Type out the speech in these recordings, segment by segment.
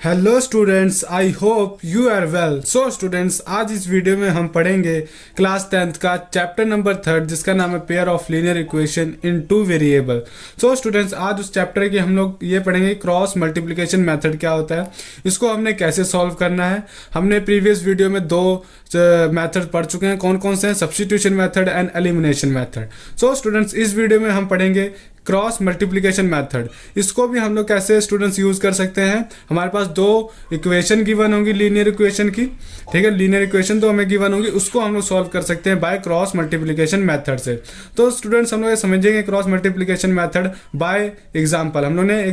Hello students, I hope you are well. So students, आज इस video में हम पढ़ेंगे क्लास 10th का चैप्टर नंबर 3 जिसका नाम है pair of linear equation in two variable. So students, आज उस चैप्टर के हम लोग ये पढ़ेंगे क्रॉस मल्टीप्लिकेशन मेथड क्या होता है, इसको हमने कैसे सॉल्व करना है। हमने प्रीवियस वीडियो में दो मेथड पढ़ चुके हैं, कौन कौन से हैं, substitution method and elimination method. So students, इस वीडियो में हम पढ़ेंगे क्रॉस मल्टीप्लिकेशन मेथड। इसको भी हम लोग कैसे स्टूडेंट्स यूज कर सकते हैं। हमारे पास दो इक्वेशन गिवन होंगी लीनियर इक्वेशन की, ठीक है, लीनियर इक्वेशन तो हमें गिवन होगी, उसको हम लोग सॉल्व कर सकते हैं बाय क्रॉस मल्टीप्लिकेशन मेथड से। तो स्टूडेंट्स, हम लोग ये समझेंगे cross multiplication method by example. हम लोग ने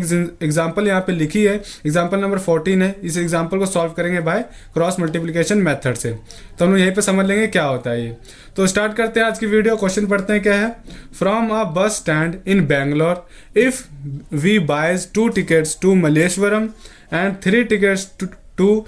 एग्जांपल यहाँ पे लिखी है, एग्जांपल नंबर 14 है। इस एग्जांपल को सॉल्व करेंगे बाय क्रॉस मल्टीप्लिकेशन मेथड से। तो हम लोग यहीं पे समझ लेंगे क्या होता है ये। तो स्टार्ट करते हैं आज की वीडियो। क्वेश्चन पढ़ते हैं, क्या है। From a bus stand in Bangalore if we buys 2 tickets to Malleswaram and 3 tickets to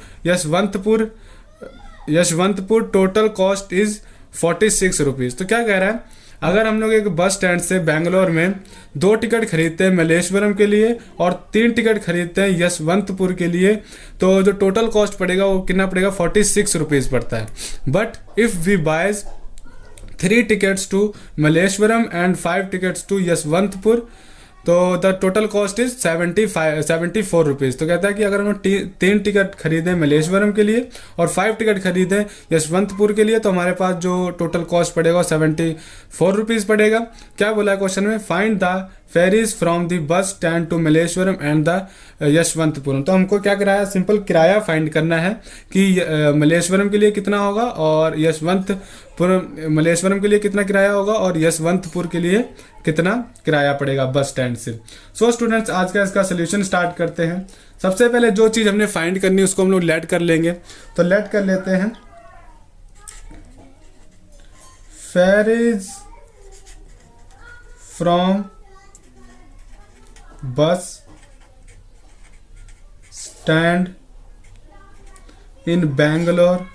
Yeshwantpur total cost is 46 rupees. तो क्या कह रहा है, अगर हम लोग एक बस स्टैंड से बैंगलोर में 2 टिकट खरीदते हैं मलेश्वरम के लिए और 3 टिकट खरीदते हैं यशवंतपुर के लिए, तो जो टोटल कॉस्ट पड़ेगा वो कितना पड़ेगा, 46 रुपीज़ पड़ता है। But if we buys 3 tickets to Malleswaram and 5 tickets to Yeshwantpur, तो the total cost is 74 rupees. तो कहता है कि अगर हम 3 टिकट खरीदें मलेश्वरम के लिए और 5 टिकट खरीदें यशवंतपुर के लिए, तो हमारे पास जो टोटल कॉस्ट पड़ेगा 74 रुपीज़ पड़ेगा। क्या बोला है क्वेश्चन में, find the fares from the bus stand to Malleswaram and the Yeshwantpuram. तो हमको क्या किराया, सिंपल किराया फाइंड करना है कि मलेश्वरम के लिए कितना होगा और मलेश्वरम के लिए कितना किराया होगा और यशवंतपुर के लिए कितना किराया पड़ेगा बस स्टैंड से। सो स्टूडेंट्स, आज का इसका सोल्यूशन स्टार्ट करते हैं। सबसे पहले जो चीज़ हमने फाइंड करनी है उसको हम लोग लेट कर लेंगे। तो लेट कर लेते हैं fares from bus stand in Bangalore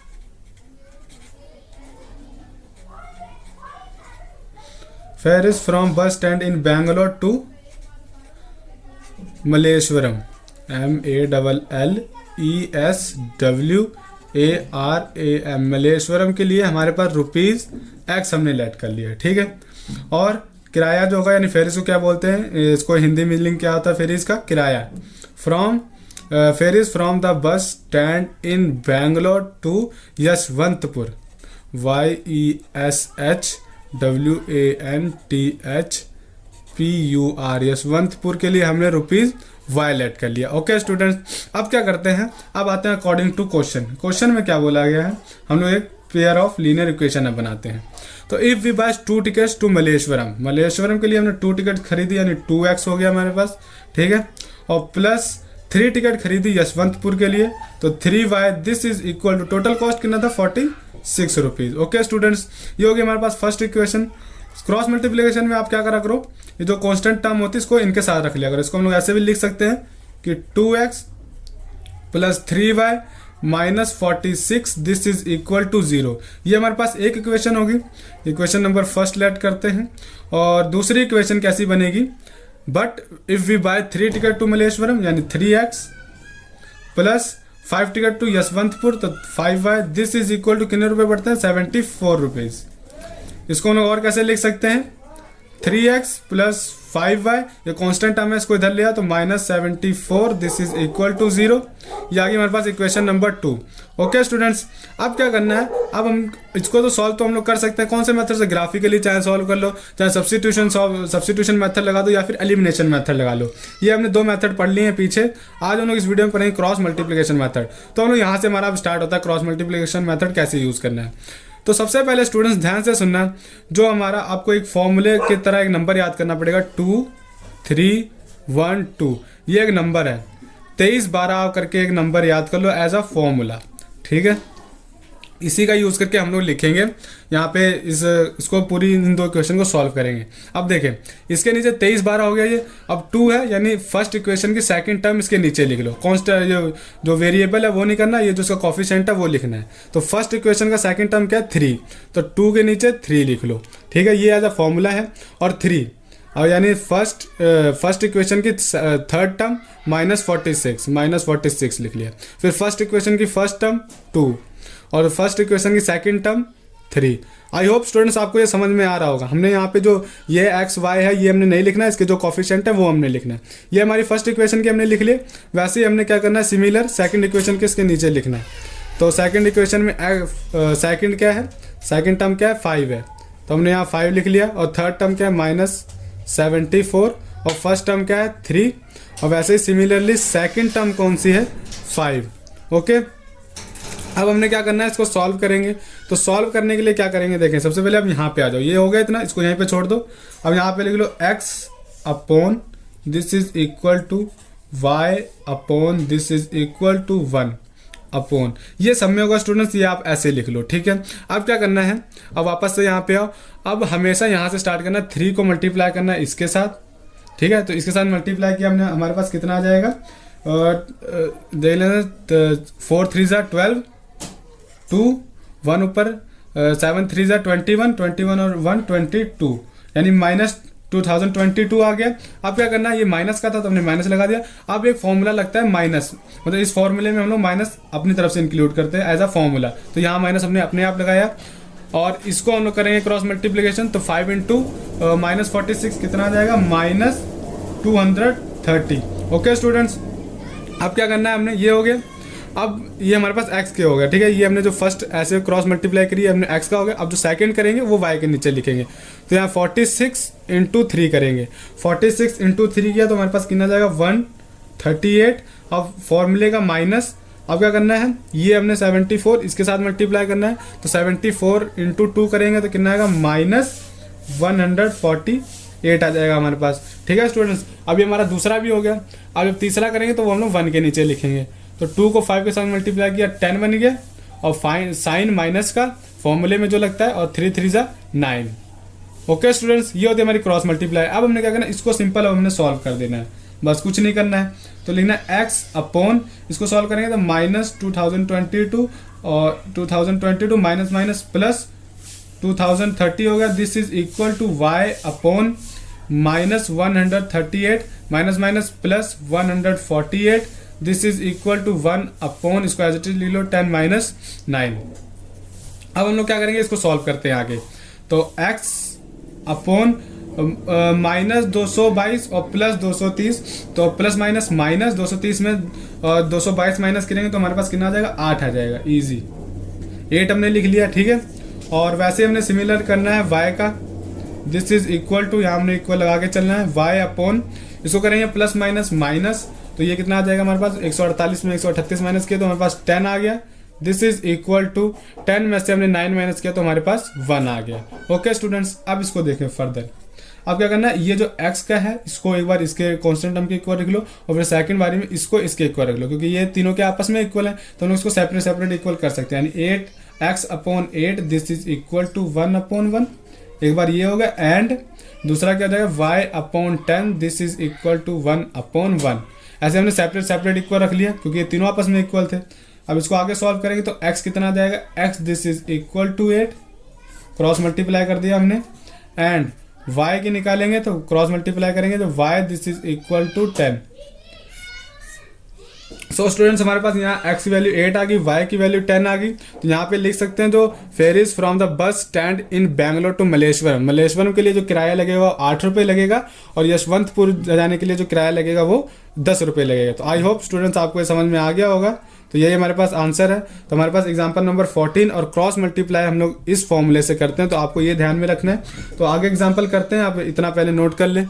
fares from bus stand in Bangalore to Malleswaram, MALLESWARAM, Malleswaram के लिए हमारे पास ₹X हमने लेट कर लिया है, ठीक है। और किराया जो होगा, यानी फेरीज को क्या बोलते हैं, इसको हिंदी मीनिंग क्या होता है फेरीज का, किराया। Ferries from the bus stand in Bangalore to Yeshwanthpur, YESHWANTHPUR, Yeshwanthpur के लिए हमने Y लेट कर लिया। ओके स्टूडेंट्स, अब क्या करते हैं, अब आते हैं अकॉर्डिंग टू क्वेश्चन। क्वेश्चन में क्या बोला गया है, हम लोग एक पेयर ऑफ लीनियर इक्वेशन बनाते हैं। तो if we buy 2 tickets to Malleswaram के लिए हमने 2 टिकट खरीदी, यानी 2x हो गया हमारे पास, ठीक है। और प्लस 3 टिकट खरीदी यशवंतपुर के लिए, तो 3y, this is equal to total cost कितना था, 46 रुपीज़। ओके स्टूडेंट्स, ये हो गया हमारे पास फर्स्ट इक्वेशन। क्रॉस मल्टीप्लिकेशन में आप क्या करा करो, ये जो कांस्टेंट टर्म होती है इसको इनके साथ रख लिया करो। इसको हम लोग ऐसे भी लिख सकते हैं कि 2x plus 3y minus 46, this is equal to 0। ये हमारे पास एक इक्वेशन होगी। इक्वेशन नंबर फर्स्ट लेट करते हैं। और दूसरी इक्वेशन कैसी बनेगी, but if we buy 3 ticket to Malleswaram, यानी 3x plus 5 ticket to Yeshwantpur, तो 5y, this is equal to कितने रुपए पड़ते हैं, 74 रुपीज़। इसको हम लोग और कैसे लिख सकते हैं, 3x प्लस 5y, ये कांस्टेंट टर्म है, इसको इधर लिया तो minus 74, this is equal to 0। ये आ गई हमारे पास इक्वेशन नंबर 2। ओके स्टूडेंट्स, अब क्या करना है, अब हम इसको तो सॉल्व तो हम लोग कर सकते हैं कौन से मेथड से, ग्राफिकली चाहे सॉल्व कर लो, चाहे सब्स्टिट्यूशन मेथड लगा दो या फिर एलिमिनेशन मेथड लगा लो। ये हमने 2 मेथड पढ़ लिए हैं पीछे। आज हम लोग इस वीडियो में पढ़ेंगे क्रॉस मल्टीप्लिकेशन मेथड। तो हम लोग यहाँ से हमारा स्टार्ट होता है क्रॉस मल्टीप्लिकेशन मेथड कैसे यूज़ करना है। तो सबसे पहले स्टूडेंट्स ध्यान से सुनना, जो हमारा आपको एक फॉर्मूले की तरह एक नंबर याद करना पड़ेगा, 2 3 1 2। ये एक नंबर है, 23 12 करके एक नंबर याद कर लो एज अ फॉर्मूला, ठीक है। इसी का यूज़ करके हम लोग लिखेंगे यहाँ पे इसको पूरी इन 2 इक्वेशन को सॉल्व करेंगे। अब देखें, इसके नीचे 23 12 हो गया ये, अब 2 है, यानी फर्स्ट इक्वेशन की सेकंड टर्म इसके नीचे लिख लो। कांस्टेंट जो वेरिएबल है वो नहीं करना, ये जो इसका कॉफिशिएंट है वो लिखना है। तो फर्स्ट इक्वेशन का सेकंड टर्म क्या है, 3, तो 2 के नीचे 3 लिख लो, ठीक है। ये एज अ फॉर्मूला है। और 3 और यानी फर्स्ट इक्वेशन की थर्ड टर्म -46 लिख लिया। फिर फर्स्ट इक्वेशन की फर्स्ट टर्म 2 और फर्स्ट इक्वेशन की second term 3। I hope students आपको ये समझ में आ रहा होगा। हमने यहाँ पे जो ये एक्स वाई है ये हमने नहीं लिखना है, इसके जो कोफिशिएंट है वो हमने लिखना है। ये हमारी फर्स्ट इक्वेशन की हमने लिख लिए। वैसे ही हमने क्या करना है, सिमिलर सेकंड इक्वेशन के इसके नीचे लिखना है। तो सेकंड इक्वेशन में सेकंड क्या है, सेकंड टर्म क्या है 5 है, तो हमने यहाँ 5 लिख लिया। और थर्ड टर्म क्या है -74 और फर्स्ट टर्म क्या है 3। और वैसे ही सिमिलरली सेकंड टर्म कौन सी है 5। ओके, अब हमने क्या करना है, इसको सॉल्व करेंगे। तो सॉल्व करने के लिए क्या करेंगे, देखें सबसे पहले अब यहाँ पे आ जाओ। ये हो गया इतना, इसको यहीं पे छोड़ दो। अब यहाँ पे लिख लो x upon this is equal to y upon this is equal to 1 upon, ये सब में होगा स्टूडेंट्स, ये आप ऐसे लिख लो। ठीक है, अब क्या करना है, अब वापस से यहाँ पे आओ। अब हमेशा यहाँ से स्टार्ट करना है, 3 को मल्टीप्लाई करना है इसके साथ। ठीक है, तो इसके साथ मल्टीप्लाई किया हमने, हमारे पास कितना आ जाएगा, देख लेना 4 3 12, 2 1 ऊपर 7 3 21 और 1 22, यानी -2022 आ गया। अब क्या करना है, ये माइनस का था तो हमने माइनस लगा दिया। अब एक फॉर्मूला लगता है माइनस, मतलब इस फॉर्मूले में हम लोग माइनस अपनी तरफ से इंक्लूड करते हैं एज अ फॉर्मूला। तो यहाँ माइनस हमने अपने आप लगाया और इसको हम लोग करेंगे क्रॉस मल्टीप्लिकेशन। तो 5 इंटू -46 कितना आ जाएगा, -230। ओके स्टूडेंट्स, अब क्या करना है, हमने ये हो गया। अब ये हमारे पास x के हो गया। ठीक है, ये हमने जो फर्स्ट ऐसे क्रॉस मल्टीप्लाई करी है हमने x का हो गया। अब जो सेकंड करेंगे वो y के नीचे लिखेंगे। तो यहाँ 46 इंटू 3 करेंगे। 46 इंटू 3 किया तो हमारे पास कितना जाएगा 138। अब फॉर्मूले का माइनस, अब क्या करना है, ये हमने 74 इसके साथ मल्टीप्लाई करना है। तो 74 इंटू 2 करेंगे तो कितना आएगा -148 आ जाएगा हमारे पास। ठीक है स्टूडेंट्स, अभी हमारा दूसरा भी हो गया। अब जब तीसरा करेंगे तो वो हम लोग 1 के नीचे लिखेंगे। तो 2 को 5 के साथ मल्टीप्लाई किया 10 बन गया। और साइन माइनस का फॉर्मूले में जो लगता है, और 3 3 9। ओके स्टूडेंट्स, ये होती है हमारी क्रॉस मल्टीप्लाई। अब हमने क्या करना है, इसको सिंपल अब हमने सॉल्व कर देना है, बस कुछ नहीं करना है। तो लिखना है x अपॉन, इसको सॉल्व करेंगे तो -2022 और 2022 माइनस प्लस 2030 होगा। This is equal to y upon -138 minus plus 148। This is equal to 1 upon, इसको एज इट इज ले लो 10 - 9। अब हम लोग क्या करेंगे, इसको सॉल्व करते हैं आगे। तो x अपॉन -222 और प्लस 230, तो प्लस माइनस 230 में 222 माइनस करेंगे तो हमारे पास कितना आ जाएगा 8 आ जाएगा। इजी 8 हमने लिख लिया। ठीक है, और वैसे हमने सिमिलर करना है y का। दिस इज इक्वल टू, यहाँ हमने इक्वल लगा के चलना है, y अपॉन, इसको करेंगे प्लस माइनस तो ये कितना आ जाएगा हमारे पास 148 में 138 माइनस किया तो हमारे पास 10 आ गया। दिस इज इक्वल टू 10 में से हमने 9 माइनस किया तो हमारे पास 1 आ गया। ओके स्टूडेंट्स, अब इसको देखें फर्दर। अब क्या करना है, ये जो x का है इसको एक बार इसके कांस्टेंट टर्म के इक्वल रख लो और फिर सेकंड बारी में इसको इसके इक्वल रख लो, क्योंकि ये तीनों के आपस में इक्वल है तो हम इसको सेपरेट इक्वल कर सकते हैं। यानी 8x upon 8 this is equal to 1 upon 1। एक बार ये होगा, एंड दूसरा क्या हो जाएगा y upon 10 this is equal to 1 upon 1। ऐसे हमने सेपरेट इक्वल रख लिया क्योंकि ये तीनों आपस में इक्वल थे। अब इसको आगे सॉल्व करेंगे तो x कितना आ जाएगा, x this is equal to 8, cross multiply कर दिया हमने। एंड y की निकालेंगे तो क्रॉस मल्टीप्लाई करेंगे तो y this is equal to 10। So students, हमारे पास यहाँ x की वैल्यू 8 आ गई, y की वैल्यू 10 आ गई। तो यहाँ पे लिख सकते हैं जो fares from the bus stand in Bangalore to Malleswaram के लिए जो किराया लगेगा वो 8 रुपये लगेगा, और यशवंतपुर जाने के लिए जो किराया लगेगा वो 10 रुपये लगेगा। तो आई होप स्टूडेंट्स आपको ये समझ में आ गया होगा। तो यही हमारे पास आंसर है। तो हमारे पास एग्जाम्पल नंबर 14 और क्रॉस मल्टीप्लाई हम लोग इस फॉर्मूले से करते हैं, तो आपको ये ध्यान में रखना है। तो आगे एग्जाम्पल करते हैं, आप इतना पहले नोट कर लें।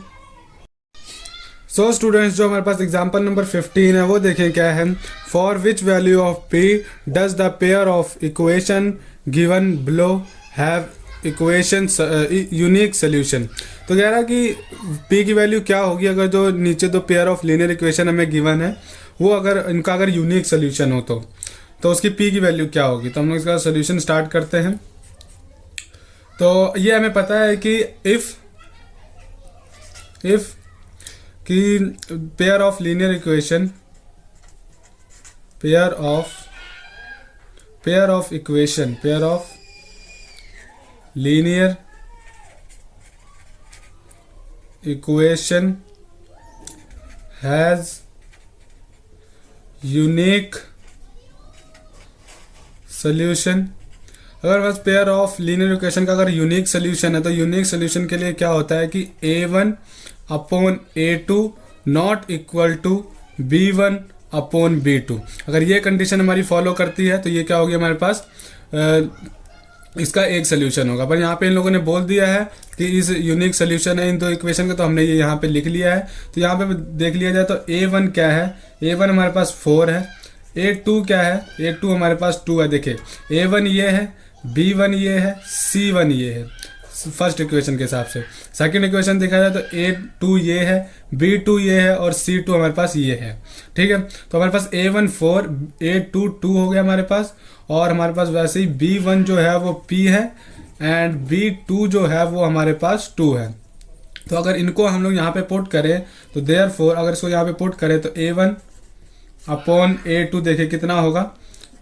सो स्टूडेंट्स, जो हमारे पास एग्जाम्पल नंबर 15 है वो देखें क्या है। For which value of p does the pair of equation given below have equation unique solution. तो कह रहा है कि p की वैल्यू क्या होगी अगर जो नीचे दो पेयर ऑफ लीनियर इक्वेशन हमें गिवन है वो अगर इनका अगर यूनिक सोल्यूशन हो तो उसकी p की वैल्यू क्या होगी। तो हम लोग इसका सोल्यूशन स्टार्ट करते हैं। तो ये हमें पता है कि इफ कि pair of linear equation pair of linear equation has unique solution. अगर बस पेयर ऑफ लीनियर इक्वेशन का अगर यूनिक सोल्यूशन है तो यूनिक सोल्यूशन के लिए क्या होता है कि a1 upon a2 not equal to b1 upon b2। अगर ये कंडीशन हमारी फॉलो करती है तो ये क्या होगी हमारे पास इसका एक सोल्यूशन होगा। पर यहाँ पे इन लोगों ने बोल दिया है कि इस यूनिक सोल्यूशन है इन दो इक्वेशन का, तो हमने ये यहाँ पे लिख लिया है। तो यहाँ पे देख लिया जाए तो a1 क्या है, a1 हमारे पास 4 है, a2 क्या है, a2 हमारे पास 2 है। देखिए a1 ये है, b1 ये है, c1 ये है फर्स्ट इक्वेशन के हिसाब से। सेकंड इक्वेशन देखा जाए तो a2 ये है, b2 ये है और c2 हमारे पास ये है। ठीक है, तो हमारे पास a1 4, a2 2 हो गया हमारे पास, और हमारे पास वैसे ही b1 जो है वो p है एंड b2 जो है वो हमारे पास 2 है। तो अगर इनको हम लोग यहाँ पे पुट करें तो देयरफॉर अगर इसको यहाँ पे पुट करें तो a1 अपॉन a2 देखिए कितना होगा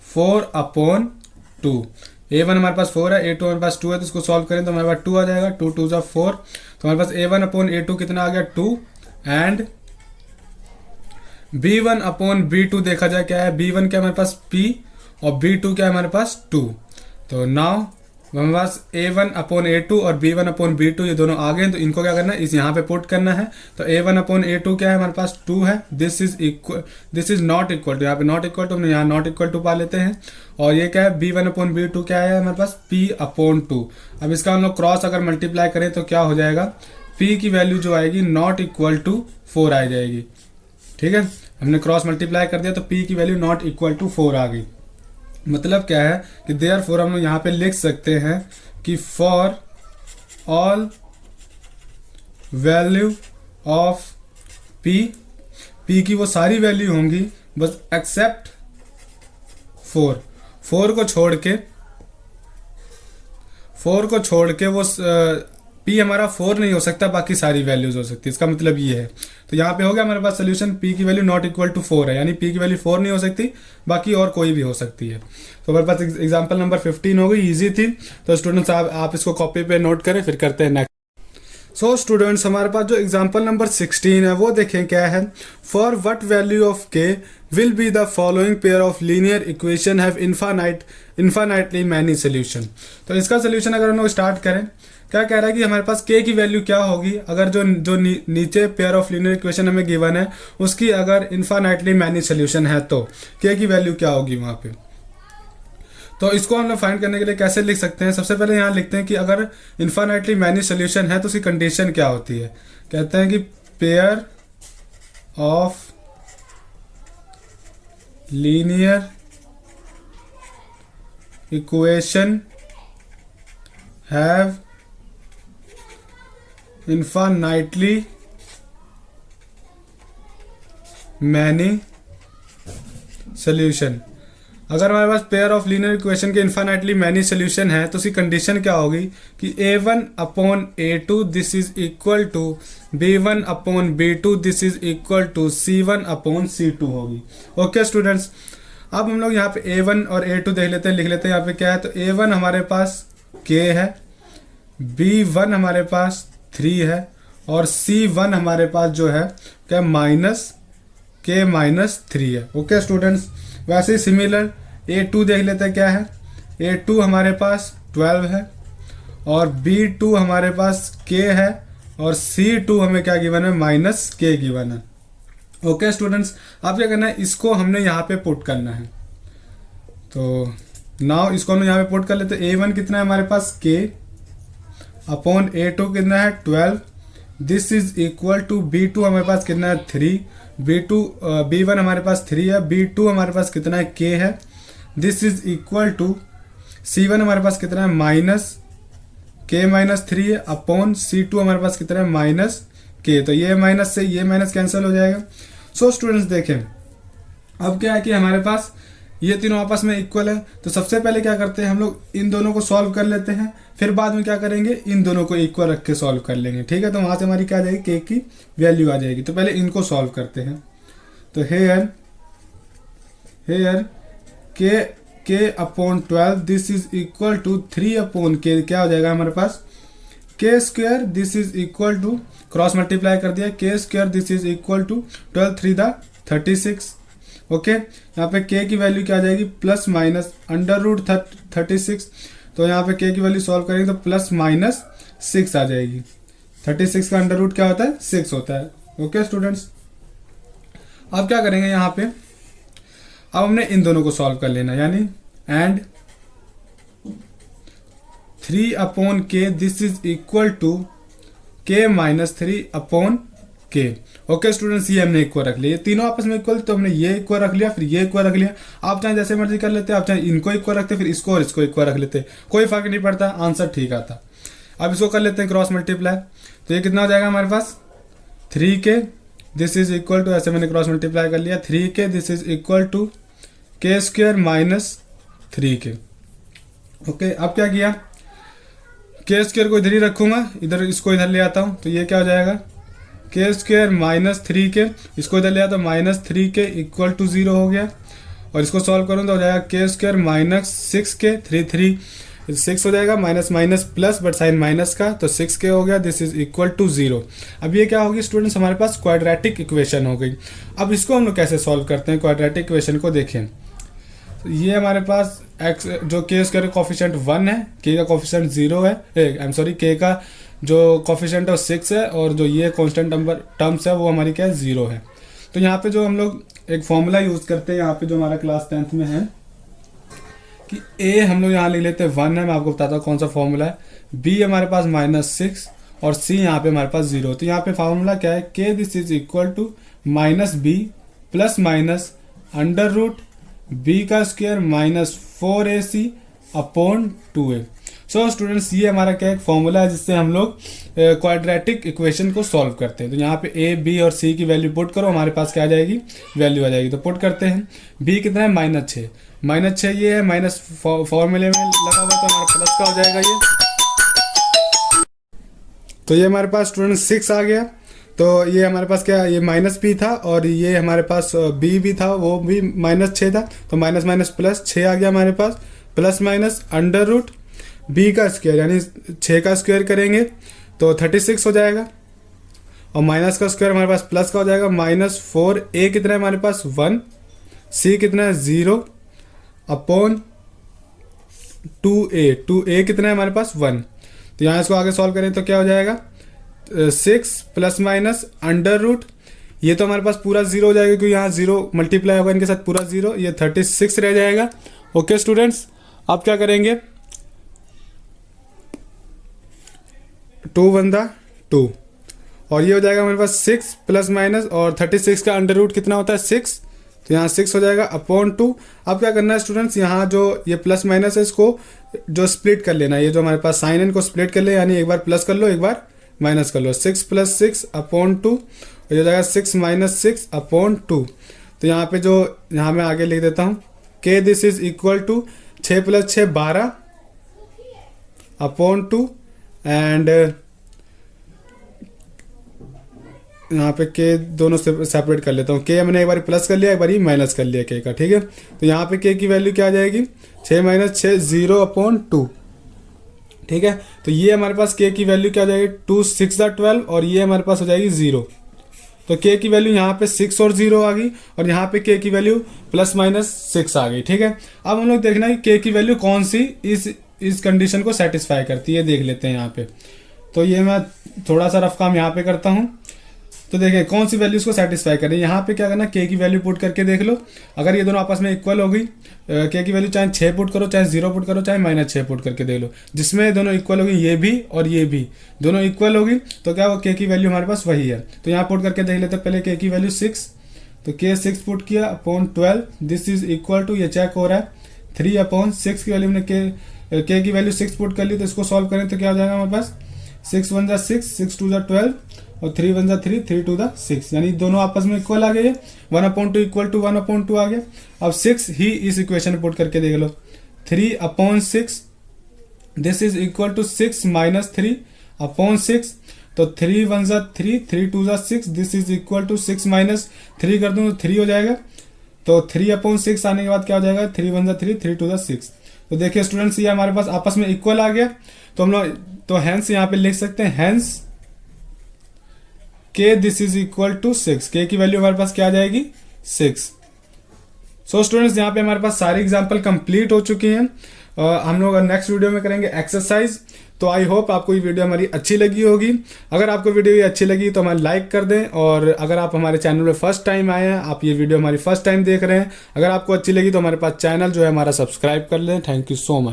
4 अपॉन 2। a1 हमारे पास 4 है, a2 हमारे पास 2 है, तो इसको सॉल्व करें तो हमारे पास 2 आ जाएगा, 2 2 जा 4। तो हमारे पास a1 अपॉन a2 कितना आ गया 2 एंड b1 अपॉन b2 देखा जाए क्या है, b1 क्या हमारे पास p और b2 क्या है हमारे पास 2। तो नाउ हमारे पास a1 अपॉन a2 और b1 अपॉन b2 ये दोनों आ गए, तो इनको क्या करना है इस यहाँ पे पुट करना है। तो a1 अपॉन a2 क्या है हमारे पास 2 है, this is not equal to, यहाँ पे नॉट इक्वल टू हमने यहाँ नॉट इक्वल टू पा लेते हैं। और ये क्या है b1 अपॉन b2 क्या है हमारे पास p अपॉन 2। अब इसका हम लोग क्रॉस अगर मल्टीप्लाई करें तो क्या हो जाएगा, p की वैल्यू जो आएगी नॉट इक्वल टू 4 आ जाएगी। ठीक है, हमने क्रॉस मल्टीप्लाई कर दिया तो p की वैल्यू नॉट इक्वल टू 4 आ गई। मतलब क्या है कि देयरफॉर हम लोग यहाँ पे लिख सकते हैं कि for all value of p, p की वो सारी वैल्यू होंगी बस एक्सेप्ट 4 को छोड़ के वो p हमारा 4 नहीं हो सकता, बाकी सारी वैल्यूज हो सकती है। इसका मतलब ये है, तो यहाँ पे हो गया हमारे पास सोल्यूशन p की वैल्यू नॉट इक्वल टू 4 है, यानी p की वैल्यू 4 नहीं हो सकती, बाकी और कोई भी हो सकती है। तो हमारे पास एग्जांपल नंबर 15 हो गई, इजी थी। तो स्टूडेंट्स आप इसको कॉपी पे नोट करें, फिर करते हैं नेक्स्ट। सो स्टूडेंट्स हमारे पास जो एग्जांपल नंबर 16 है वो देखें क्या है। For what value of k will be the following pair of linear equation have infinitely many solution. तो इसका सोल्यूशन अगर हम लोग स्टार्ट करें, क्या कह रहा है कि हमारे पास k की वैल्यू क्या होगी अगर जो नीचे पेयर ऑफ लीनियर इक्वेशन हमें गिवन है उसकी अगर इन्फानाइटली मैनी सोल्यूशन है तो k की वैल्यू क्या होगी वहाँ पे। तो इसको हम लोग फाइंड करने के लिए कैसे लिख सकते हैं, सबसे पहले यहाँ लिखते हैं कि अगर इन्फानाइटली मैनी सोल्यूशन है तो उसकी कंडीशन क्या होती है। कहते हैं कि pair of linear equation have infinitely many solution. अगर हमारे पास पेयर ऑफ लीनियर इक्वेशन के इन्फानाइटली मैनी सोल्यूशन है तो उसकी कंडीशन क्या होगी कि a1 upon a2 this is equal to b1 upon b2 this is equal to c1 upon c2 होगी। ओके स्टूडेंट्स, अब हम लोग यहाँ पे a1 और a2 देख लेते हैं, लिख लेते हैं यहाँ पे क्या है। तो a1 हमारे पास k है, b1 हमारे पास 3 है और c1 हमारे पास जो है क्या k माइनस 3 है। ओके स्टूडेंट्स, वैसे ही सिमिलर a2 देख लेते हैं क्या है। a2 हमारे पास 12 है और b2 हमारे पास k है और c2 हमें क्या गिवन है -k गिवन है। ओके स्टूडेंट्स, अब क्या करना है इसको हमने यहाँ पे पुट करना है। तो नाउ इसको हम यहाँ पे पुट कर लेते हैं। a1 कितना है हमारे पास k अपॉन a2 कितना है 12, this is equal to b2 हमारे पास कितना है 3, b1 हमारे पास 3 है, b2 हमारे पास कितना है k है, this is equal to c1 हमारे पास कितना है -k माइनस 3 है अपॉन c2 हमारे पास कितना है -k। तो ये माइनस से ये माइनस कैंसिल हो जाएगा। सो स्टूडेंट्स देखें अब क्या है कि हमारे पास ये तीनों आपस में इक्वल है, तो सबसे पहले क्या करते हैं हम लोग इन दोनों को सॉल्व कर लेते हैं, फिर बाद में क्या करेंगे इन दोनों को इक्वल रख के सॉल्व कर लेंगे। ठीक है, तो वहां से हमारी क्या आ जाएगी k की वैल्यू आ जाएगी। तो पहले इनको सॉल्व करते हैं। तो here k upon 12 this is equal to 3 upon k क्या हो जाएगा हमारे पास K square this is equal to, cross multiply कर दिया, K square this is equal to 12 3 दा 36। ओके, यहाँ पे के की वैल्यू क्या आ जाएगी, प्लस माइनस अंडर रूट 36। तो यहाँ पे के की वैल्यू सॉल्व करेंगे तो प्लस माइनस 6 आ जाएगी। 36 का अंडर रूट क्या होता है, 6 होता है। ओके स्टूडेंट्स, अब क्या करेंगे यहाँ पे, अब हमने इन दोनों को सॉल्व कर लेना, यानी एंड 3 अपॉन के दिस इज इक्वल टू के माइनस 3 अपॉन के। ओके स्टूडेंट्स, ये हमने इक्वल रख लिया, तीनों आपस में इक्वल, तो हमने ये इक्वल रख लिया, फिर ये इक्वल रख लिया। आप चाहे जैसे मर्जी कर लेते, आप चाहे इनको इक्वल रखते, फिर इसको और इसको इक्वल रख लेते, कोई फर्क नहीं पड़ता, आंसर ठीक आता। अब इसको कर लेते हैं क्रॉस मल्टीप्लाई, तो ये कितना हो जाएगा हमारे पास, 3 के दिस इज इक्वल टू, ऐसे मैंने क्रॉस मल्टीप्लाई कर लिया, 3 के दिस इज इक्वल टू के स्क्वायर माइनस 3 के। ओके, अब क्या किया, के स्क्वायर को इधर ही रखूंगा, इधर इसको इधर ले आता हूं, तो ये क्या हो जाएगा, के स्क्वायर माइनस 3 के, इसको इधर ले आता हूं, माइनस 3 के इक्वल टू 0 हो गया। और इसको सॉल्व करूं तो हो जाएगा के स्क्वायर माइनस 6 के, 3 6 हो जाएगा, minus minus plus but sign minus का, तो 6 के हो गया, दिस इज इक्वल टू 0। अब ये क्या होगी स्टूडेंट्स, हमारे पास क्वाड्रेटिक इक्वेशन हो गई। अब इसको हम लोग कैसे सॉल्व करते हैं, क्वाड्रेटिक इक्वेशन को देखें, तो ये हमारे पास x जो के स्क्वायर का कोफिशिएंट 1 है, के का कोफिशिएंट 0 है, आई एम सॉरी, के का जो कोफिशिएंट है 6 है, और जो ये कांस्टेंट नंबर टर्म्स है वो हमारी क्या है, 0 है। तो यहाँ पे जो हम लोग एक फॉर्मूला यूज करते हैं, यहाँ पे जो हमारा क्लास 10th में है कि ए हम लोग यहाँ लिख लेते हैं 1 है, मैं आपको बताता हूँ कौन सा फॉर्मूला है, बी हमारे पास -6 और सी यहाँ पे हमारे पास 0। तो यहाँ पे फॉर्मूला क्या है, के this is equal to minus B plus minus under root B का square minus 4ac upon 2a। So students, ये हमारा क्या एक फॉर्मूला है जिससे हम लोग क्वाड्रेटिक इक्वेशन को सॉल्व करते हैं। तो यहाँ पे ए बी और सी की वैल्यू पुट करो, हमारे पास क्या आ जाएगी, वैल्यू आ जाएगी। तो पुट करते हैं, बी कितना है, -6, -6 ये है, माइनस फॉर्मूले में लगा हुआ तो हमारा प्लस का हो जाएगा ये। तो ये हमारे पास स्टूडेंट 6 आ गया। तो ये हमारे पास क्या, ये माइनस बी था और ये हमारे पास बी भी था, वो भी -6 था, तो माइनस माइनस प्लस 6 आ गया हमारे पास, plus minus under root B का स्क्वायर, यानी 6 का स्क्वायर करेंगे तो 36 हो जाएगा, और माइनस का स्क्वायर हमारे पास प्लस का हो जाएगा, -4a कितना है हमारे पास 1, सी कितना है 0 अपॉन 2a कितना है हमारे पास 1। तो यहाँ इसको आगे सॉल्व करें तो क्या हो जाएगा, 6 प्लस माइनस अंडर रूट, ये तो हमारे पास पूरा 0 हो जाएगा क्योंकि यहाँ 0 मल्टीप्लाई होगा इनके साथ, पूरा 0, ये 36 रह जाएगा। ओके स्टूडेंट्स, आप क्या करेंगे, 2 1 2, और ये हो जाएगा हमारे पास 6 प्लस माइनस, और 36 का अंडर रूट कितना होता है 6, तो यहाँ 6 हो जाएगा अपॉन 2। अब क्या करना है स्टूडेंट्स, यहाँ जो ये प्लस माइनस है इसको जो स्प्लिट कर लेना है, ये जो हमारे पास साइन है इनको स्प्लिट कर ले, यानी एक बार प्लस कर लो एक बार माइनस कर लो, 6 प्लस 6 अपॉन 2, और ये हो जाएगा 6 माइनस 6 अपॉन 2। तो यहाँ पे जो, यहाँ मैं आगे लिख देता हूँ, K this is equal to 6 plus 6 12 upon 2, and यहाँ पे के दोनों से सेपरेट कर लेता हूँ, के मैंने एक बार प्लस कर लिया, एक बार ही माइनस कर लिया के का, ठीक है। तो यहाँ पे के की वैल्यू क्या आ जाएगी, 6 माइनस 6 0 अपॉन 2, ठीक है। तो ये हमारे पास के की वैल्यू क्या आ जाएगी, 2 6 12, और ये हमारे पास हो जाएगी 0। तो के की वैल्यू यहाँ पे 6 और 0 आ गई, और यहाँ पे के की वैल्यू प्लस माइनस 6 आ गई, ठीक है। अब हम लोग देखना है के की वैल्यू कौन सी इस कंडीशन को सेटिस्फाई करती है, देख लेते हैं यहाँ पे। तो ये मैं थोड़ा सा रफ काम यहाँ पे करता हूँ, तो देखिए कौन सी वैल्यूज को सेटिस्फाई करें। यहाँ पे क्या करना, के की वैल्यू पुट करके देख लो, अगर ये दोनों आपस में इक्वल हो गई, के की वैल्यू चाहे 6 पुट करो, चाहे 0 पुट करो, चाहे -6 पुट करके देख लो, जिसमें दोनों इक्वल होगी, ये भी और ये भी दोनों इक्वल होगी, तो क्या वो के की वैल्यू हमारे पास वही है। तो यहाँ पुट करके देख लेते हैं, पहले के की वैल्यू 6, तो के 6 पुट किया upon 12, this is equal to, ये चेक हो रहा है, 3 अपॉन 6 की वैल्यू में के की वैल्यू 6 पुट कर ली, तो इसको सॉल्व करें तो क्या हो जाएगा हमारे पास, 6 1 6, 6 2 12, और 3 1 3, 3 2 6, यानी दोनों आपस में इक्वल आ गए, 1/2 इक्वल टू 1/2 आ गया। अब 6 ही इस इक्वेशन में पुट करके देख लो, 3 upon 6 this is equal to 6 minus 3 upon 6, तो 3 1 3, 3 2 6, this is equal to 6 minus 3 कर दूं तो 3 हो जाएगा। तो 3 अपॉन 6 आने के बाद क्या हो जाएगा, 3 1 3, 3 2 6, तो देखिए स्टूडेंट्स ये हमारे पास आपस में इक्वल आ गया, तो हम लोग तो हैंस यहाँ पे लिख सकते हैं हैंस के दिस इज इक्वल टू 6, के की वैल्यू हमारे पास क्या आ जाएगी 6। सो स्टूडेंट्स यहाँ पे हमारे पास सारी एग्जाम्पल कंप्लीट हो चुकी हैं। हम लोग नेक्स्ट वीडियो में करेंगे एक्सरसाइज। तो आई होप आपको ये वीडियो हमारी अच्छी लगी होगी। अगर आपको वीडियो ये अच्छी लगी तो हमें लाइक कर दें, और अगर आप हमारे चैनल पे फर्स्ट टाइम आए हैं, आप ये वीडियो हमारी फर्स्ट टाइम देख रहे हैं, अगर आपको अच्छी लगी तो हमारे पास चैनल जो है हमारा सब्सक्राइब कर लें। Thank you so much.